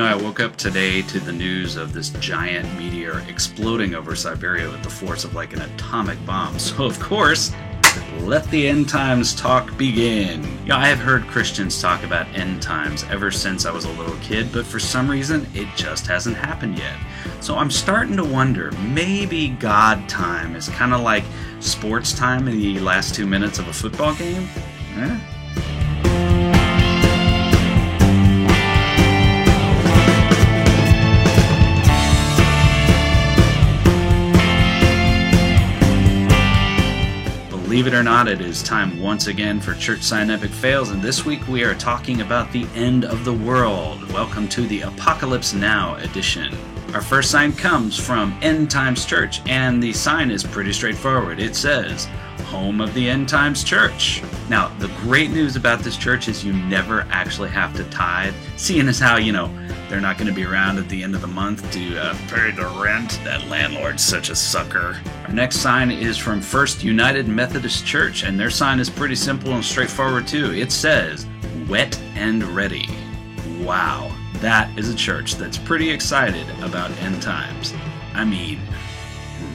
I woke up today to the news of this giant meteor exploding over Siberia with the force of like an atomic bomb. So, of course, let the end times talk begin. I have heard Christians talk about end times ever since I was a little kid, but for some reason, it just hasn't happened yet. So I'm starting to wonder, maybe God time is kind of like sports time in the last 2 minutes of a football game? Eh? Believe it or not, it is time once again for Church Sign Epic Fails, and this week we are talking about the end of the world. Welcome to the Apocalypse Now edition. Our first sign comes from End Times Church, and the sign is pretty straightforward. It says, Home of the End Times Church. Now, the great news about this church is you never actually have to tithe, seeing as how, they're not going to be around at the end of the month to pay the rent. That landlord's such a sucker. Our next sign is from First United Methodist Church, and their sign is pretty simple and straightforward too. It says, Wet and Ready. Wow, that is a church that's pretty excited about end times. I mean,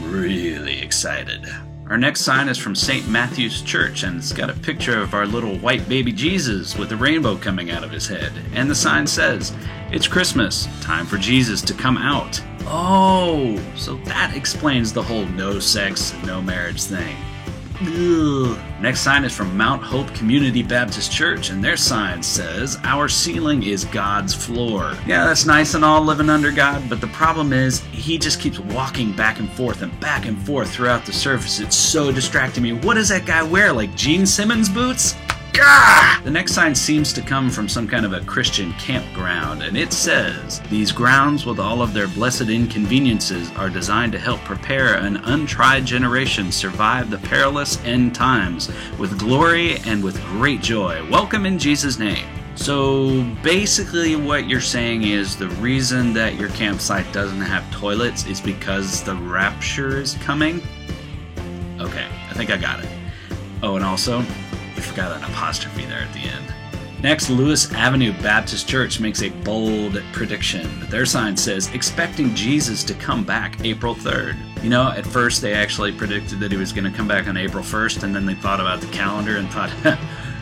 really excited. Our next sign is from St. Matthew's Church, and it's got a picture of our little white baby Jesus with a rainbow coming out of his head. And the sign says, It's Christmas, time for Jesus to come out. Oh, so that explains the whole no sex, no marriage thing. Ugh. Next sign is from Mount Hope Community Baptist Church, and their sign says, Our ceiling is God's floor. Yeah, that's nice and all living under God, but the problem is, he just keeps walking back and forth throughout the service. It's so distracting me. What does that guy wear, like Gene Simmons boots? Gah! The next sign seems to come from some kind of a Christian campground, and it says, These grounds with all of their blessed inconveniences are designed to help prepare an untried generation survive the perilous end times with glory and with great joy. Welcome in Jesus' name. So basically what you're saying is the reason that your campsite doesn't have toilets is because the rapture is coming? Okay, I think I got it. Oh, and also, you forgot an apostrophe there at the end. Next, Lewis Avenue Baptist Church makes a bold prediction. Their sign says, Expecting Jesus to come back April 3rd. At first they actually predicted that he was going to come back on April 1st, and then they thought about the calendar and thought,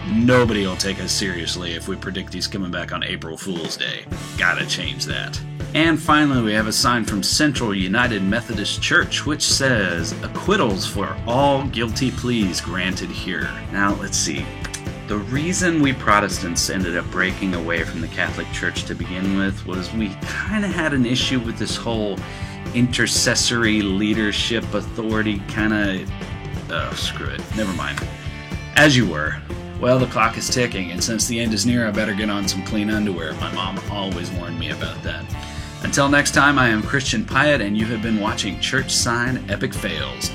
nobody will take us seriously if we predict he's coming back on April Fool's Day. Gotta change that. And finally, we have a sign from Central United Methodist Church, which says, Acquittals for all guilty pleas granted here. Now, let's see. The reason we Protestants ended up breaking away from the Catholic Church to begin with was we kind of had an issue with this whole intercessory leadership authority kind of... Oh, screw it. Never mind. As you were. Well, the clock is ticking, and since the end is near, I better get on some clean underwear. My mom always warned me about that. Until next time, I am Christian Pyatt, and you have been watching Church Sign Epic Fails.